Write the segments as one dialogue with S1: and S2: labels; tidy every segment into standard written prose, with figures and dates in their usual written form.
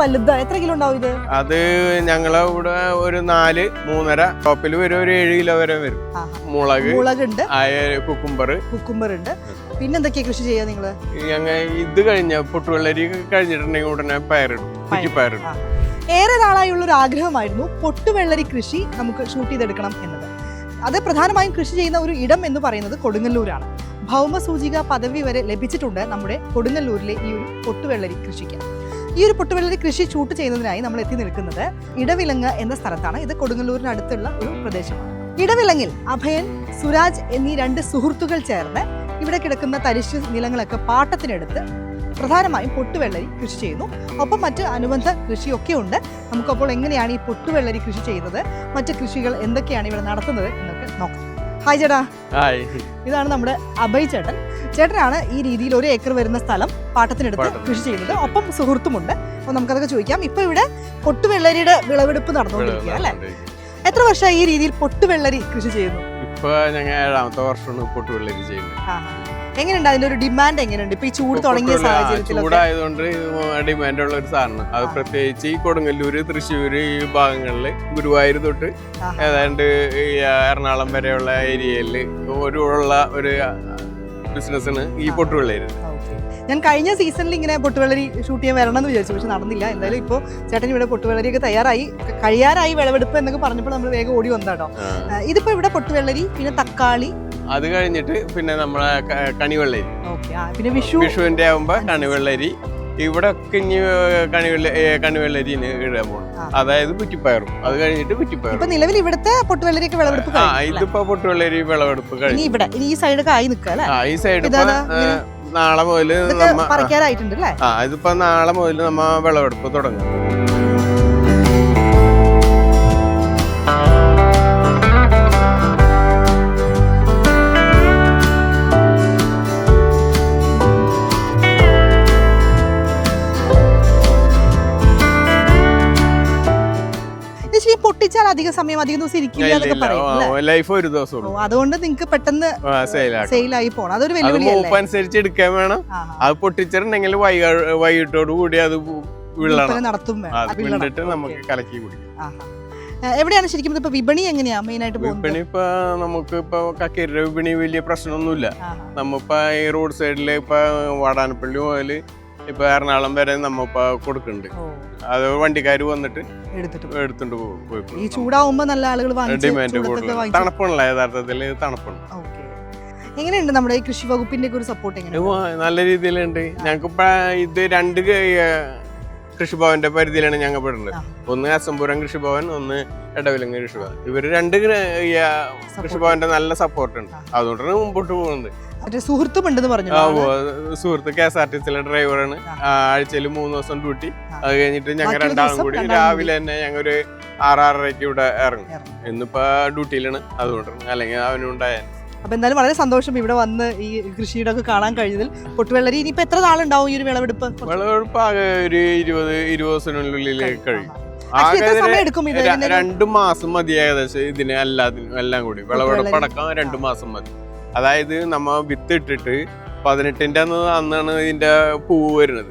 S1: വലുതാ. എത്ര കിലോ ഉണ്ടാവും ഇത്?
S2: അത് ഞങ്ങളെ ഇവിടെ ഒരു 4-3.5 ടോപ്പിൽ വരും, ഒരു 7 കിലോ വരെ വരും.
S1: മുളകുണ്ട്,
S2: കുക്കുംബർ
S1: ഉണ്ട്. പിന്നെന്തൊക്കെയാ കൃഷി ചെയ്യാ നിങ്ങള്?
S2: ഞങ്ങൾ ഇത് കഴിഞ്ഞ പൊട്ടുവെള്ളരി കഴിഞ്ഞിട്ടുണ്ടെങ്കിൽ ഉടനെ പയറിടും.
S1: ഏറെ നാളായുള്ള ഒരു ആഗ്രഹമായിരുന്നു പൊട്ടുവെള്ളരി കൃഷി നമുക്ക് ഷൂട്ട് ചെയ്തെടുക്കണം എന്നത്. അത് പ്രധാനമായും കൃഷി ചെയ്യുന്ന ഒരു ഇടം എന്ന് പറയുന്നത് കൊടുങ്ങല്ലൂരാണ്. ഭൗമസൂചിക പദവി വരെ ലഭിച്ചിട്ടുണ്ട് നമ്മുടെ കൊടുങ്ങല്ലൂരിലെ ഈ ഒരു പൊട്ടുവെള്ളരി കൃഷിക്ക്. ഈ ഒരു പൊട്ടുവെള്ളരി കൃഷി ഷൂട്ട് ചെയ്യുന്നതിനായി നമ്മൾ എത്തി നിൽക്കുന്നത് ഇടവിലങ്ങ് എന്ന സ്ഥലത്താണ്. ഇത് കൊടുങ്ങല്ലൂരിനടുത്തുള്ള ഒരു പ്രദേശമാണ്. ഇടവിലങ്ങിൽ അഭയൻ, സുരാജ് എന്നീ 2 സുഹൃത്തുക്കൾ ചേർന്ന് ഇവിടെ കിടക്കുന്ന തരിശ് നിലങ്ങളൊക്കെ പാട്ടത്തിനെടുത്ത് പ്രധാനമായും പൊട്ടുവെള്ളരി കൃഷി ചെയ്യുന്നു. ഒപ്പം മറ്റ് അനുബന്ധ കൃഷിയൊക്കെ ഉണ്ട്. നമുക്കപ്പോൾ എങ്ങനെയാണ് ഈ പൊട്ടുവെള്ളരി കൃഷി ചെയ്യുന്നത്, മറ്റ് കൃഷികൾ എന്തൊക്കെയാണ് ഇവിടെ നടത്തുന്നത് എന്നൊക്കെ നോക്കാം. ഹായ് ചേട്ടാ. ഇതാണ് നമ്മുടെ അഭയ് ചേട്ടൻ. ചേട്ടനാണ് ഈ രീതിയിൽ 1 ഏക്കർ വരുന്ന സ്ഥലം പാട്ടത്തിനെടുത്ത് കൃഷി ചെയ്യുന്നത്. ഒപ്പം സുഹൃത്തുമുണ്ട്. അപ്പോൾ നമുക്കതൊക്കെ ചോദിക്കാം. ഇപ്പൊ ഇവിടെ പൊട്ടുവെള്ളരിയുടെ വിളവെടുപ്പ് നടന്നുകൊണ്ടിരിക്കുക അല്ലേ? എത്ര വർഷമായി ഈ രീതിയിൽ പൊട്ടുവെള്ളരി കൃഷി ചെയ്യുന്നു?
S2: ഇപ്പൊ ഞങ്ങൾ 7ാമത്തെ വർഷമാണ് പൊട്ടുവെള്ളരി ചെയ്യുന്നത്.
S1: എങ്ങനെയുണ്ട് അതിന്റെ ഒരു ഡിമാൻഡ്? എങ്ങനെയുണ്ട് ഇപ്പൊ ഈ ചൂട് തുടങ്ങിയ സാഹചര്യത്തിൽ?
S2: ചൂടായതുകൊണ്ട് ഡിമാൻഡ് ഉള്ള ഒരു സാധനം. അത് പ്രത്യേകിച്ച് ഈ കൊടുങ്ങല്ലൂര്, തൃശ്ശൂര് ഈ ഭാഗങ്ങളില്, ഗുരുവായൂർ തൊട്ട് ഏതാണ്ട് എറണാകുളം വരെയുള്ള ഏരിയയില് ഒരു ബിസിനസ്സാണ് ഈ പൊട്ടുവെള്ളരി.
S1: ഞാൻ കഴിഞ്ഞ സീസണിൽ ഇങ്ങനെ പൊട്ടുവെള്ളരി ഷൂട്ട് ചെയ്യാൻ വരണം എന്ന് വിചാരിച്ചു, പക്ഷെ നടന്നില്ല. എന്തായാലും ഇപ്പോൾ ചേട്ടൻ ഇവിടെ പൊട്ടുവെള്ളരിയൊക്കെ കഴിയാറായി വിളവെടുപ്പ് എന്നൊക്കെ പറഞ്ഞപ്പോൾ നമ്മൾ വേഗം ഓടി വന്നാട്ടോ. ഇതിപ്പോ ഇവിടെ പൊട്ടുവെള്ളരി, പിന്നെ തക്കാളി,
S2: അത് കഴിഞ്ഞിട്ട് പിന്നെ നമ്മളെ കണിവെള്ളരി,
S1: പിന്നെ
S2: വിഷുവിന്റെ ആവുമ്പോ കണിവെള്ളരി. ഇവിടെ ഒക്കെ ഇനി കണിവെള്ളരിന് ഇടാൻ പോകണം. അതായത് കുറ്റിപ്പയറും. അത് കഴിഞ്ഞിട്ട് കുറ്റിപ്പയറും.
S1: നിലവിൽ ഇവിടുത്തെ പൊട്ടുവെള്ളരിയൊക്കെ വിളവെടുപ്പ്
S2: ഇതിപ്പോ പൊട്ടുവെള്ളരി വിളവെടുപ്പ് കഴിഞ്ഞു.
S1: ഇവിടെ ഈ സൈഡൊക്കെ ആയി നിൽക്കുക.
S2: ഈ സൈഡ് നാളെ മുതൽ ഇതിപ്പോ നാളെ മുതൽ നമ്മ വിളവെടുപ്പ് തുടങ്ങും.
S1: പൊട്ടിച്ചാൽ അധിക സമയം അധികം ദിവസം ഇരിക്കില്ല,
S2: ലൈഫ് ഒരു ദിവസം.
S1: അതുകൊണ്ട് നിങ്ങൾക്ക് പെട്ടെന്ന് സെയിലായി പോകണം. അതൊരു വെല്ലുവിളി
S2: അനുസരിച്ച് എടുക്കാൻ വേണം. അത് പൊട്ടിച്ചിട്ടുണ്ടെങ്കിൽ വൈകിട്ടോട് കൂടി അത് നടത്തിട്ട് നമുക്ക് കലക്കി കുടിക്കാം.
S1: എവിടെയാണ് ശരിക്കും ഇപ്പൊ വിപണി എങ്ങനെയാ മെയിൻ ആയിട്ട്?
S2: വിപണി ഇപ്പൊ നമുക്ക് ഇപ്പൊ കക്കീരുടെ വിപണി വലിയ പ്രശ്നമൊന്നുമില്ല. നമ്മിപ്പോ ഈ റോഡ് സൈഡില് ഇപ്പൊ വാടാനപ്പള്ളി മുതൽ ഇപ്പൊ എറണാകുളം വരെ നമ്മിപ്പോ കൊടുക്കുന്നുണ്ട്. അത് വണ്ടിക്കാര് വന്നിട്ട് എടുത്തിട്ട് പോയി.
S1: ഈ ചൂടാവുമ്പോ നല്ല ആളുകൾ
S2: ഡിമാൻഡ് കൂടുതൽ. തണുപ്പുള്ള യഥാർത്ഥത്തില് തണുപ്പുണ്ട്.
S1: എങ്ങനെയുണ്ട് നമ്മുടെ ഈ കൃഷി വകുപ്പിന്റെ ഒരു സപ്പോർട്ട്?
S2: നല്ല രീതിയിലുണ്ട്. ഞങ്ങൾക്കിപ്പോ ഇത് 2 കൃഷിഭവന്റെ പരിധിയിലാണ് ഞങ്ങൾ പെടുന്നത്. ഒന്ന് അസംപുരം കൃഷിഭവൻ, ഒന്ന് ഇടവിലങ്ങ് കൃഷിഭവൻ. ഇവര് 2 കൃഷിഭവന്റെ നല്ല സപ്പോർട്ട് ഉണ്ട്. അതുകൊണ്ടാണ് മുമ്പോട്ട് പോകുന്നത്.
S1: സുഹൃത്തുമുണ്ടെന്ന് പറഞ്ഞു.
S2: സുഹൃത്ത് KSRTC ഡ്രൈവറാണ്. ആഴ്ചയിൽ 3 ദിവസം ഡ്യൂട്ടി. അത് കഴിഞ്ഞിട്ട് ഞങ്ങൾ 2 കൂടി രാവിലെ തന്നെ ഞങ്ങൾ ഒരു 6-6:30 ഇവിടെ ഇറങ്ങും. ഇന്നിപ്പോ ഡ്യൂട്ടിയിലാണ്. അതുകൊണ്ടാണ്, അല്ലെങ്കിൽ അവനുണ്ടായ.
S1: അപ്പൊ എന്തായാലും വളരെ സന്തോഷം ഇവിടെ വന്ന് ഈ കൃഷിയുടെ ഒക്കെ കാണാൻ കഴിഞ്ഞതിൽ. പൊട്ടുവെള്ളരി ഇനിയിപ്പോ എത്ര നാളുണ്ടാവും ഈ ഒരു വിളവെടുപ്പ്?
S2: വിളവെടുപ്പ് ആകെ ഒരു 20 ദിവസത്തിനുള്ളിൽ കഴിയും. 2 മാസം മതി ഏകദേശം ഇതിന് എല്ലാം കൂടി. വിളവെടുപ്പ് അടക്കം 2 മാസം മതി. അതായത് നമ്മ വിത്ത് ഇട്ടിട്ട് 18ന്റെ അന്നാണ് ഇതിന്റെ പൂവ് വരുന്നത്.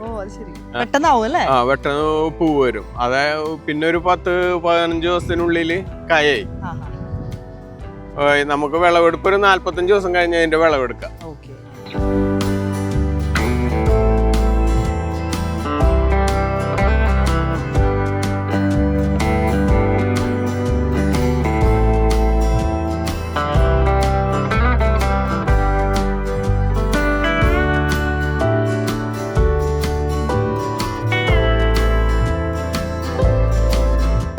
S2: പെട്ടെന്ന് പൂവ് വരും. അതായത് പിന്നെ ഒരു 10-15 ദിവസത്തിനുള്ളില് കായായി. നമുക്ക് വിളവെടുപ്പ് ഒരു 45 ദിവസം കഴിഞ്ഞ് അതിന്റെ വിളവെടുക്കാം.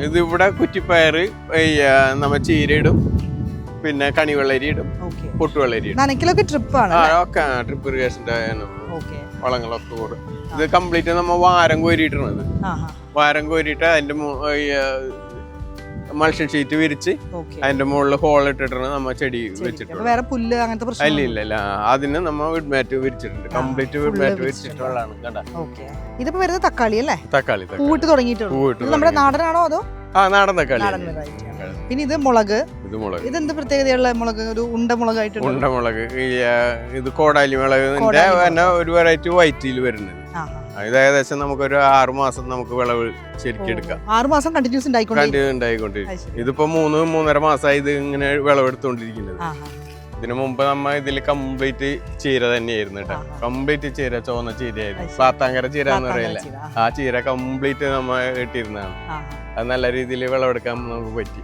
S2: ഇതിവിടെ കുറ്റിപ്പയറ്, നമ്മ ചീരയിടും, പിന്നെ കണിവെള്ളരി ഇടും, പൊട്ടുവെള്ളരി ഇടും. ട്രിപ്പ് ഇറിഗേഷന്റെ വളങ്ങളൊക്കെ കൂടും. ഇത് കംപ്ലീറ്റ് നമ്മ വാരം കോരിയിട്ടത്. വാരം കോരിയിട്ട് അതിന്റെ മൾഷൻ ഷീറ്റ് വിരിച്ച് അതിന്റെ മുകളിൽ ഹോൾ ഇട്ടിട്ടാണ് നമ്മ ചെടി വെച്ചിട്ടുണ്ട്. ഇല്ല, അതിന് നമ്മ വിഡ്മാറ്റ് വിരിച്ചിട്ടുണ്ട്. കംപ്ലീറ്റ് വിഡ്മാറ്റ് വിരിച്ചിട്ടുള്ളതാണ്.
S1: ഇതിപ്പോ വരുന്നത് തക്കാളി അല്ലേ?
S2: തക്കാളി
S1: പൂവിട്ട് തുടങ്ങിയിട്ടുണ്ട്. നമ്മുടെ നാടനാണോ അതോ?
S2: നാടൻ തക്കാളി.
S1: പിന്നെ ഇത് മുളക്. ഇതെന്ത് പ്രത്യേകതയുള്ള മുളക്? ഒരു ഉണ്ടമുളകായിട്ട്.
S2: ഉണ്ടമുളക്. ഇത് കോടാലി മുളകിന്റെ ഒരു വെറൈറ്റി വൈറ്റിൽ വരുന്നത്. ഇത് ഏകദേശം നമുക്കൊരു 6 മാസം നമുക്ക് വിളവ് ശരിക്കും എടുക്കാം.
S1: 6 മാസം കണ്ടിന്യൂസ്
S2: ഉണ്ടായിക്കൊണ്ടിരിക്കും. ഇതിപ്പോ 3-3.5 മാസമായി ഇത് ഇങ്ങനെ വിളവെടുത്തോണ്ടിരിക്കുന്നത്. ഇതിനു മുമ്പ് നമ്മ ഇതിൽ കംപ്ലീറ്റ് ചീര തന്നെയായിരുന്നു കേട്ടോ. കംപ്ലീറ്റ് ചീര, ചുവന്ന ചീരയായിരുന്നു. പാത്താങ്കര ചീര എന്ന് പറയില്ല, ആ ചീര കംപ്ലീറ്റ് നമ്മ ഇട്ടിരുന്നതാണ്. അത് നല്ല രീതിയിൽ വിളവെടുക്കാൻ നമുക്ക് പറ്റി.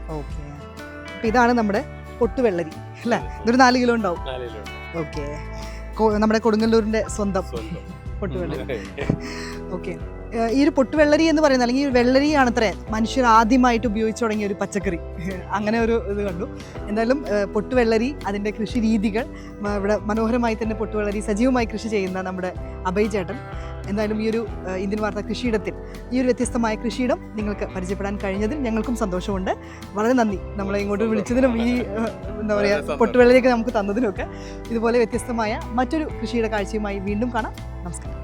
S1: ഇതാണ് നമ്മുടെ പൊട്ടുവെള്ളരി അല്ലേ? ഇതൊരു 4 കിലോ ഉണ്ടാവും. ഓക്കെ, നമ്മുടെ കൊടുങ്ങല്ലൂരിന്റെ സ്വന്തം പൊട്ടുവെള്ളരി. ഓക്കെ, ഈ ഒരു പൊട്ടുവെള്ളരി എന്ന് പറയുന്നത്, അല്ലെങ്കിൽ ഈ വെള്ളരിയാണ് അത്ര മനുഷ്യർ ആദ്യമായിട്ട് ഉപയോഗിച്ചു തുടങ്ങിയ ഒരു പച്ചക്കറി, അങ്ങനെ ഒരു ഇത് കണ്ടു. എന്തായാലും പൊട്ടുവെള്ളരി, അതിൻ്റെ കൃഷി രീതികൾ, ഇവിടെ മനോഹരമായി തന്നെ പൊട്ടുവെള്ളരി സജീവമായി കൃഷി ചെയ്യുന്ന നമ്മുടെ അഭയ് ചേട്ടൻ, എന്തായാലും ഈ ഒരു ഇന്ത്യൻ വാർത്ത കൃഷിയിടത്തിൽ ഈ ഒരു വ്യത്യസ്തമായ കൃഷിയിടം നിങ്ങൾക്ക് പരിചയപ്പെടാൻ കഴിഞ്ഞതിൽ ഞങ്ങൾക്കും സന്തോഷമുണ്ട്. വളരെ നന്ദി നമ്മളെ ഇങ്ങോട്ട് വിളിച്ചതിനും ഈ എന്താ പറയുക പൊട്ടുവെള്ളരിയൊക്കെ നമുക്ക് തന്നതിനുമൊക്കെ. ഇതുപോലെ വ്യത്യസ്തമായ മറ്റൊരു കൃഷിയുടെ കാഴ്ചയുമായി വീണ്ടും കാണാം. നമസ്കാരം.